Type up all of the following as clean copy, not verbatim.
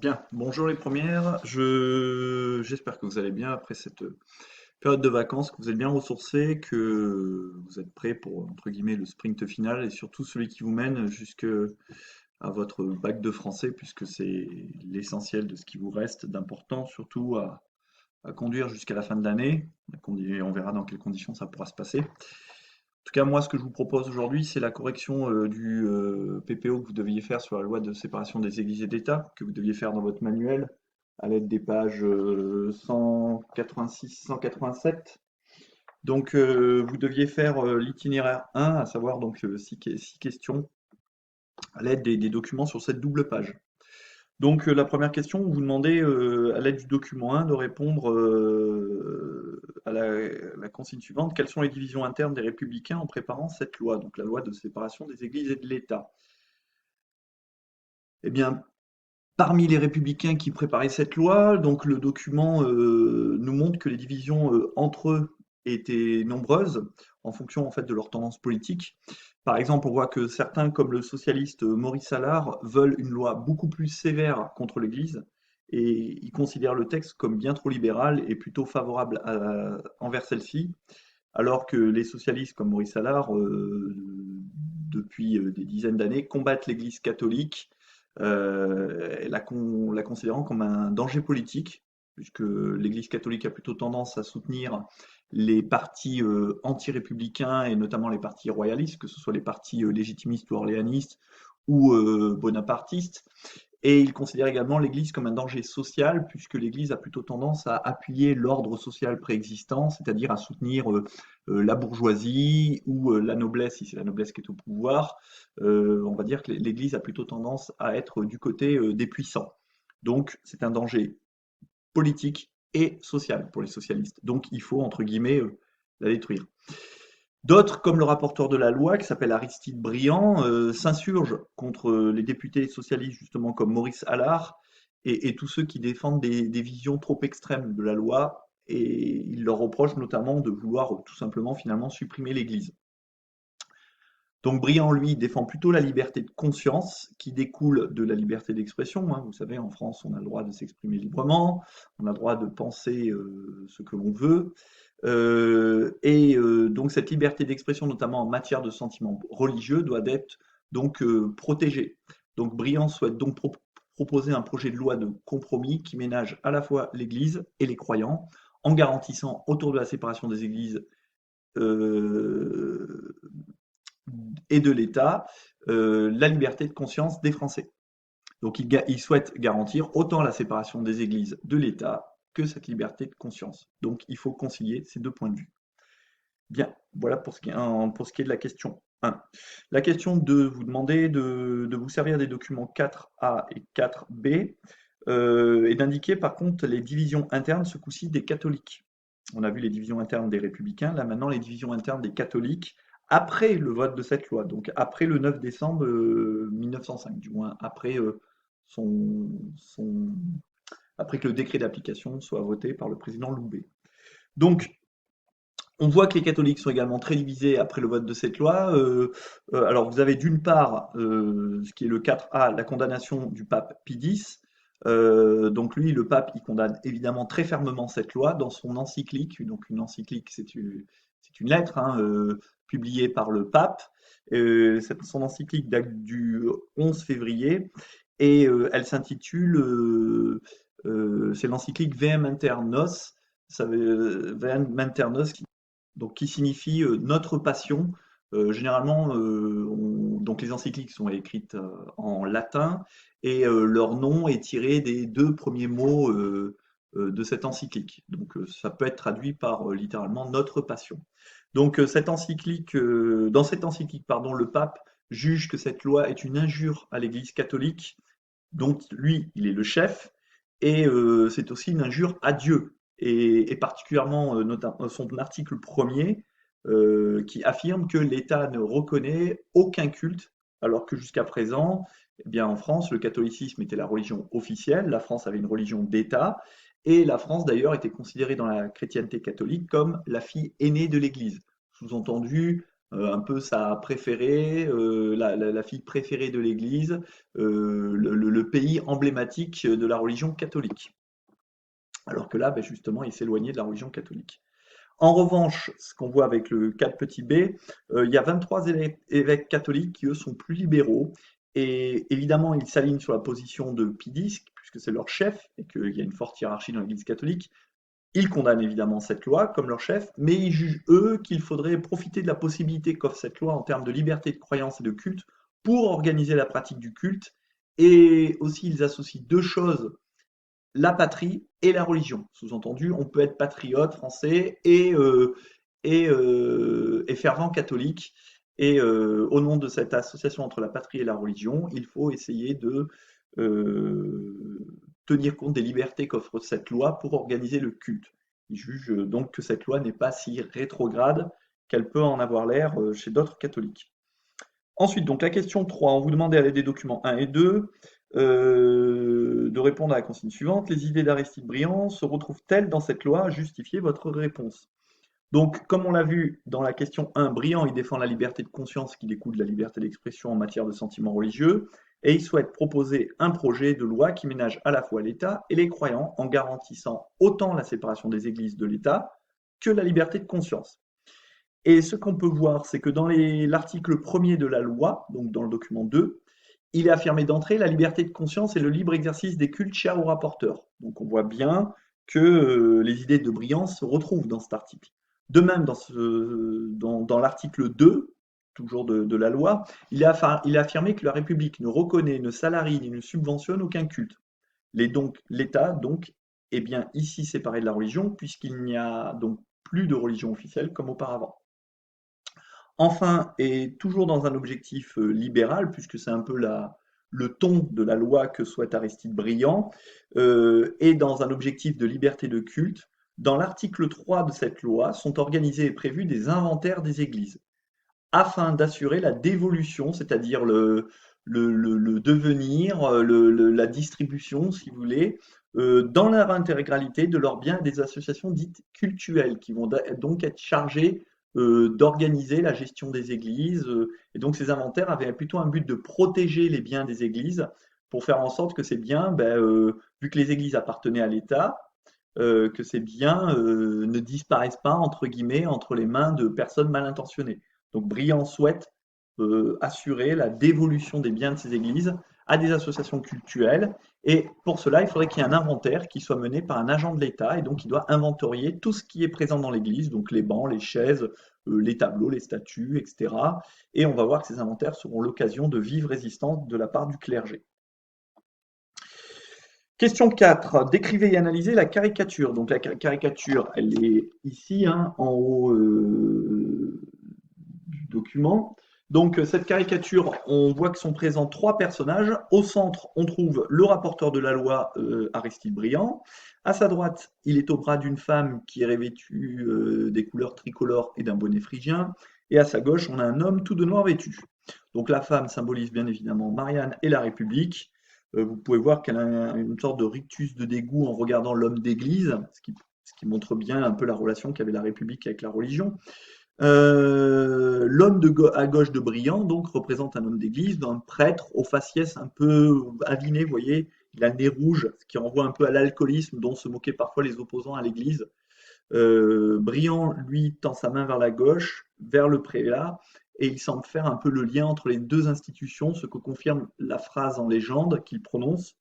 Bien, bonjour les premières. J'espère que vous allez bien après cette période de vacances, que vous êtes bien ressourcés, que vous êtes prêts pour, entre guillemets, le sprint final et surtout celui qui vous mène jusque à votre bac de français, puisque c'est l'essentiel de ce qui vous reste d'important, surtout à conduire jusqu'à la fin de l'année. On verra dans quelles conditions ça pourra se passer. En tout cas, moi, ce que je vous propose aujourd'hui, c'est la correction du PPO que vous deviez faire sur la loi de séparation des églises et d'État, que vous deviez faire dans votre manuel, à l'aide des pages 186-187. Donc, vous deviez faire l'itinéraire 1, à savoir donc 6 questions, à l'aide des documents sur cette double page. Donc, la première question, vous demandez à l'aide du document 1 de répondre à la consigne suivante. Quelles sont les divisions internes des Républicains en préparant cette loi, donc la loi de séparation des Églises et de l'État? Eh bien, parmi les Républicains qui préparaient cette loi, donc le document nous montre que les divisions entre eux étaient nombreuses en fonction en fait de leur tendance politique. Par exemple, on voit que certains, comme le socialiste Maurice Allard, veulent une loi beaucoup plus sévère contre l'Église et ils considèrent le texte comme bien trop libéral et plutôt favorable envers celle-ci, alors que les socialistes comme Maurice Allard, depuis des dizaines d'années, combattent l'Église catholique, la considérant comme un danger politique, puisque l'Église catholique a plutôt tendance à soutenir les partis anti-républicains et notamment les partis royalistes, que ce soit les partis légitimistes ou orléanistes ou bonapartistes. Et il considère également l'Église comme un danger social, puisque l'Église a plutôt tendance à appuyer l'ordre social préexistant, c'est-à-dire à soutenir la bourgeoisie ou la noblesse, si c'est la noblesse qui est au pouvoir. On va dire que l'Église a plutôt tendance à être du côté des puissants. Donc c'est un danger politique et social pour les socialistes. Donc il faut, entre guillemets, la détruire. D'autres, comme le rapporteur de la loi, qui s'appelle Aristide Briand, s'insurgent contre les députés socialistes, justement comme Maurice Allard, et tous ceux qui défendent des visions trop extrêmes de la loi, et il leur reproche notamment de vouloir tout simplement finalement supprimer l'Église. Donc Briand, lui, défend plutôt la liberté de conscience qui découle de la liberté d'expression, hein. Vous savez, en France, on a le droit de s'exprimer librement, on a le droit de penser ce que l'on veut. Donc cette liberté d'expression, notamment en matière de sentiments religieux, doit être donc protégée. Donc Briand souhaite donc proposer un projet de loi de compromis qui ménage à la fois l'Église et les croyants, en garantissant autour de la séparation des Églises euh, et de l'État la liberté de conscience des Français. Donc il souhaite garantir autant la séparation des Églises de l'État que cette liberté de conscience. Donc il faut concilier ces deux points de vue. Bien, voilà pour ce qui est de la question 1. La question 2, vous demandez de vous servir des documents 4A et 4B et d'indiquer par contre les divisions internes, ce coup-ci des catholiques. On a vu les divisions internes des républicains, là maintenant les divisions internes des catholiques, après le vote de cette loi, donc après le 9 décembre 1905, du moins après, son, son- après que le décret d'application soit voté par le président Loubet. Donc, on voit que les catholiques sont également très divisés après le vote de cette loi. Alors, vous avez d'une part, ce qui est le 4A, la condamnation du pape Pie X. Donc lui, le pape, il condamne évidemment très fermement cette loi dans son encyclique. Donc une encyclique, c'est une lettre hein, publiée par le pape. Son encyclique date du 11 février et elle s'intitule, c'est l'encyclique Vehem Mater Nos, Vehem Mater Nos donc qui signifie notre passion. Généralement, donc les encycliques sont écrites en latin et leur nom est tiré des deux premiers mots de cette encyclique. Donc ça peut être traduit par littéralement notre passion. Donc cette encyclique, dans cette encyclique, pardon, le pape juge que cette loi est une injure à l'Église catholique, dont lui, il est le chef, et c'est aussi une injure à Dieu, et particulièrement son article premier qui affirme que l'État ne reconnaît aucun culte, alors que jusqu'à présent, eh bien, en France, le catholicisme était la religion officielle, la France avait une religion d'État, et la France d'ailleurs était considérée dans la chrétienté catholique comme la fille aînée de l'Église. Sous-entendu, un peu sa préférée, la fille préférée de l'Église, le le pays emblématique de la religion catholique. Alors que là, ben, justement, il s'éloignait de la religion catholique. En revanche, ce qu'on voit avec le 4 petit b, il y a 23 évêques catholiques qui, eux, sont plus libéraux. Et évidemment, ils s'alignent sur la position de Pie X, puisque c'est leur chef, et qu'il y a une forte hiérarchie dans l'Église catholique. Ils condamnent évidemment cette loi comme leur chef, mais ils jugent, eux, qu'il faudrait profiter de la possibilité qu'offre cette loi en termes de liberté de croyance et de culte pour organiser la pratique du culte. Et aussi, ils associent deux choses, la patrie et la religion. Sous-entendu, on peut être patriote français et fervent catholique. Et au nom de cette association entre la patrie et la religion, il faut essayer de tenir compte des libertés qu'offre cette loi pour organiser le culte. Il juge donc que cette loi n'est pas si rétrograde qu'elle peut en avoir l'air chez d'autres catholiques. Ensuite, donc la question 3, on vous demandait à l'aide des documents 1 et 2 de répondre à la consigne suivante. Les idées d'Aristide Briand se retrouvent-elles dans cette loi? Justifiez votre réponse. Donc, comme on l'a vu dans la question 1, Briand, il défend la liberté de conscience qui découle de la liberté d'expression en matière de sentiments religieux, et il souhaite proposer un projet de loi qui ménage à la fois l'État et les croyants en garantissant autant la séparation des églises de l'État que la liberté de conscience. Et ce qu'on peut voir, c'est que dans l'article 1er de la loi, donc dans le document 2, il est affirmé d'entrée la liberté de conscience et le libre exercice des cultes chers au rapporteur. Donc on voit bien que les idées de Briand se retrouvent dans cet article. De même, dans l'article 2, toujours de la loi, il est affirmé que la République ne reconnaît, ne salarie ni ne subventionne aucun culte. L'État, donc, est bien ici séparé de la religion, puisqu'il n'y a donc plus de religion officielle comme auparavant. Enfin, et toujours dans un objectif libéral, puisque c'est un peu le ton de la loi que souhaite Aristide Briand, et dans un objectif de liberté de culte, dans l'article 3 de cette loi sont organisés et prévus des inventaires des églises, afin d'assurer la dévolution, c'est-à-dire le devenir, la distribution, si vous voulez, dans leur intégralité de leurs biens à des associations dites cultuelles, qui vont donc être chargées d'organiser la gestion des églises. Et donc ces inventaires avaient plutôt un but de protéger les biens des églises pour faire en sorte que ces biens, ben, vu que les églises appartenaient à l'État, que ces biens ne disparaissent pas, entre guillemets, entre les mains de personnes mal intentionnées. Donc Briand souhaite assurer la dévolution des biens de ces églises à des associations cultuelles. Et pour cela, il faudrait qu'il y ait un inventaire qui soit mené par un agent de l'État et donc il doit inventorier tout ce qui est présent dans l'église, donc les bancs, les chaises, les tableaux, les statues, etc. Et on va voir que ces inventaires seront l'occasion de vives résistances de la part du clergé. Question 4. Décrivez et analysez la caricature. Donc la caricature, elle est ici, hein, en haut du document. Donc cette caricature, on voit que sont présents trois personnages. Au centre, on trouve le rapporteur de la loi, Aristide Briand. À sa droite, il est au bras d'une femme qui est revêtue des couleurs tricolores et d'un bonnet phrygien. Et à sa gauche, on a un homme tout de noir vêtu. Donc la femme symbolise bien évidemment Marianne et la République. Vous pouvez voir qu'elle a une sorte de rictus de dégoût en regardant l'homme d'église, ce qui montre bien un peu la relation qu'avait la République avec la religion. L'homme à gauche de Briand, donc, représente un homme d'église, un prêtre au faciès un peu aviné, vous voyez, il a le nez rouge, ce qui renvoie un peu à l'alcoolisme dont se moquaient parfois les opposants à l'église. Briand, lui, tend sa main vers la gauche, vers le prélat, et il semble faire un peu le lien entre les deux institutions, ce que confirme la phrase en légende qu'il prononce: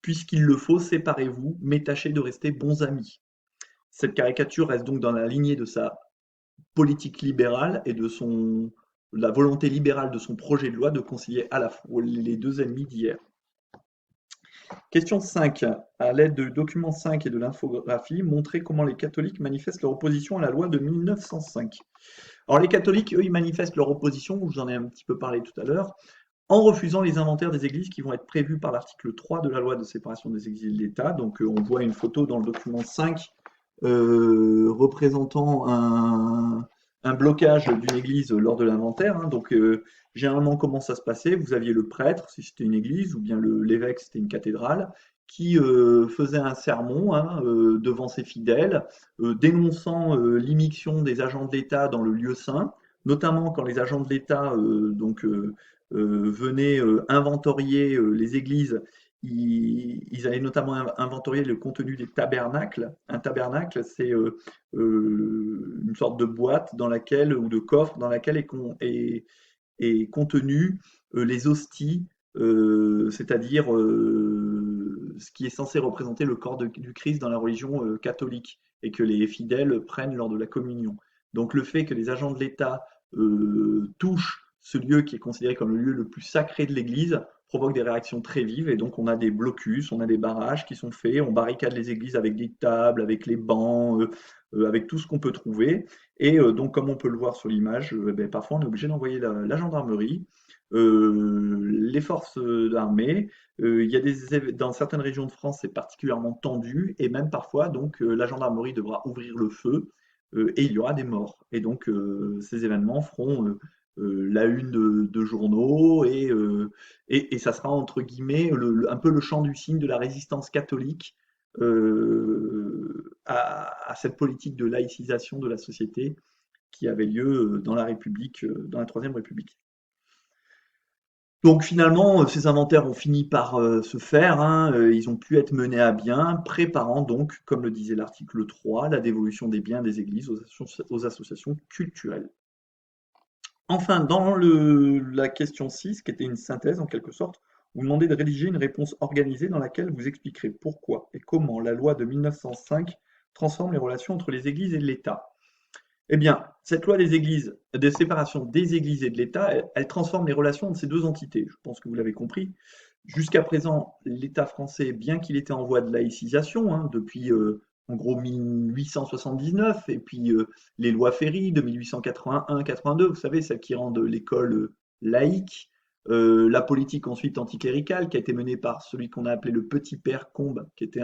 puisqu'il le faut, séparez-vous, mais tâchez de rester bons amis. Cette caricature reste donc dans la lignée de sa politique libérale et de la volonté libérale de son projet de loi de concilier à la fois les deux ennemis d'hier. Question 5. À l'aide du document 5 et de l'infographie, montrez comment les catholiques manifestent leur opposition à la loi de 1905. Alors les catholiques, eux, ils manifestent leur opposition, je vous en ai un petit peu parlé tout à l'heure, en refusant les inventaires des églises qui vont être prévus par l'article 3 de la loi de séparation des églises et de l'État. Donc on voit une photo dans le document 5 représentant un blocage d'une église lors de l'inventaire. Hein. Donc généralement, comment ça se passait? Vous aviez le prêtre, si c'était une église, ou bien l'évêque, si c'était une cathédrale, qui faisait un sermon, hein, devant ses fidèles, dénonçant l'immixtion des agents de l'État dans le lieu saint, notamment quand les agents de l'État venaient inventorier les églises. ils avaient notamment inventorié le contenu des tabernacles. Un tabernacle, c'est une sorte de boîte dans laquelle, ou de coffre dans laquelle est contenu les hosties, c'est-à-dire ce qui est censé représenter le corps du Christ dans la religion catholique et que les fidèles prennent lors de la communion. Donc le fait que les agents de l'État touchent ce lieu qui est considéré comme le lieu le plus sacré de l'Église provoque des réactions très vives et donc on a des blocus, on a des barrages qui sont faits, on barricade les églises avec des tables, avec les bancs, avec tout ce qu'on peut trouver. Et donc, comme on peut le voir sur l'image, ben, parfois on est obligé d'envoyer la gendarmerie, les forces armées. Il y a dans certaines régions de France, c'est particulièrement tendu, et même parfois, donc, la gendarmerie devra ouvrir le feu, et il y aura des morts. Et donc, ces événements feront la une de journaux, et ça sera entre guillemets un peu le chant du cygne de la résistance catholique à cette politique de laïcisation de la société qui avait lieu dans la République, dans la Troisième République. Donc finalement, ces inventaires ont fini par se faire, hein, ils ont pu être menés à bien, préparant donc, comme le disait l'article 3, la dévolution des biens des églises aux associations culturelles. Enfin, dans la question 6, qui était une synthèse en quelque sorte, vous demandez de rédiger une réponse organisée dans laquelle vous expliquerez pourquoi et comment la loi de 1905 transforme les relations entre les églises et l'État. Eh bien, cette loi des églises, de séparation des églises et de l'État, elle transforme les relations entre ces deux entités. Je pense que vous l'avez compris. Jusqu'à présent, l'État français, bien qu'il était en voie de laïcisation, hein, depuis en gros 1879, et puis les lois Ferry de 1881-82, vous savez, celles qui rendent l'école laïque, la politique ensuite anticléricale qui a été menée par celui qu'on a appelé le petit père Combes, qui était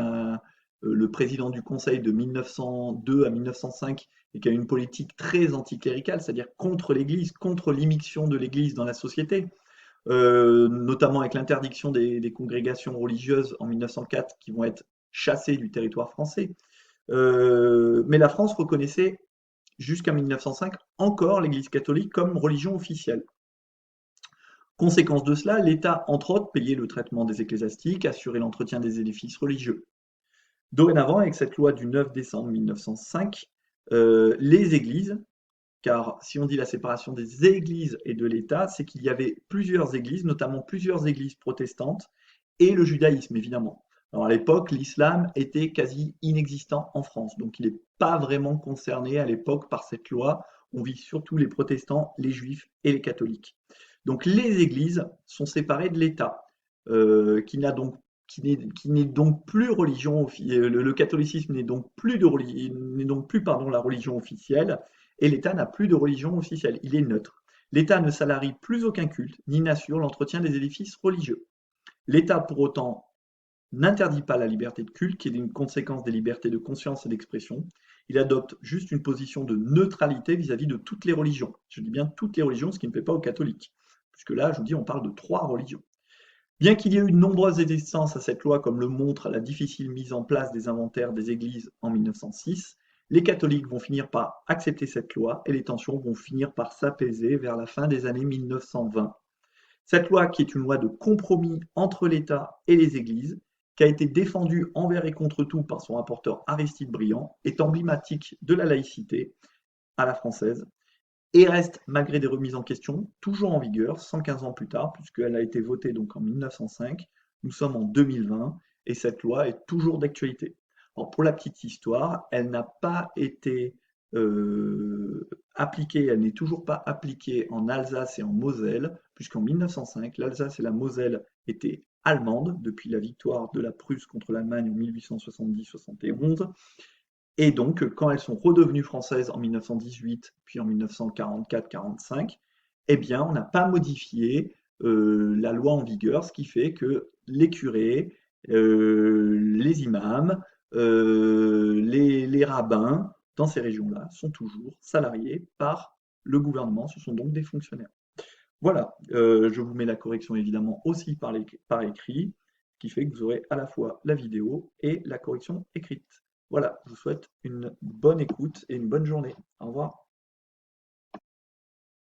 le président du Conseil de 1902 à 1905 et qui a une politique très anticléricale, c'est-à-dire contre l'Église, contre l'immixtion de l'Église dans la société, notamment avec l'interdiction des congrégations religieuses en 1904 qui vont être chassées du territoire français. Mais la France reconnaissait jusqu'à 1905 encore l'Église catholique comme religion officielle. Conséquence de cela, l'État, entre autres, payait le traitement des ecclésiastiques, assurait l'entretien des édifices religieux. Dorénavant, avec cette loi du 9 décembre 1905, les églises, car si on dit la séparation des églises et de l'État, c'est qu'il y avait plusieurs églises, notamment plusieurs églises protestantes, et le judaïsme, évidemment. Alors à l'époque, l'islam était quasi inexistant en France, donc il n'est pas vraiment concerné à l'époque par cette loi. On vit surtout les protestants, les juifs et les catholiques. Donc les églises sont séparées de l'État, qui n'a donc qui n'est donc plus religion, le catholicisme n'est donc plus n'est donc plus pardon la religion officielle, et l'État n'a plus de religion officielle, il est neutre. L'État ne salarie plus aucun culte, ni n'assure l'entretien des édifices religieux. L'État, pour autant, n'interdit pas la liberté de culte, qui est une conséquence des libertés de conscience et d'expression. Il adopte juste une position de neutralité vis-à-vis de toutes les religions. Je dis bien toutes les religions, ce qui ne fait pas aux catholiques, puisque là, je vous dis, on parle de 3 religions. Bien qu'il y ait eu de nombreuses résistances à cette loi, comme le montre la difficile mise en place des inventaires des églises en 1906, les catholiques vont finir par accepter cette loi et les tensions vont finir par s'apaiser vers la fin des années 1920. Cette loi, qui est une loi de compromis entre l'État et les églises, qui a été défendue envers et contre tout par son rapporteur Aristide Briand, est emblématique de la laïcité à la française et reste, malgré des remises en question, toujours en vigueur 115 ans plus tard, puisqu'elle a été votée donc en 1905. Nous sommes en 2020 et cette loi est toujours d'actualité. Alors pour la petite histoire, elle n'a pas été appliquée, elle n'est toujours pas appliquée en Alsace et en Moselle, puisqu'en 1905, l'Alsace et la Moselle étaient allemandes depuis la victoire de la Prusse contre l'Allemagne en 1870-71. Et donc, quand elles sont redevenues françaises en 1918, puis en 1944-45, eh bien, on n'a pas modifié la loi en vigueur, ce qui fait que les curés, les imams, les rabbins dans ces régions-là sont toujours salariés par le gouvernement. Ce sont donc des fonctionnaires. Voilà, je vous mets la correction évidemment aussi par écrit, ce qui fait que vous aurez à la fois la vidéo et la correction écrite. Voilà, je vous souhaite une bonne écoute et une bonne journée. Au revoir.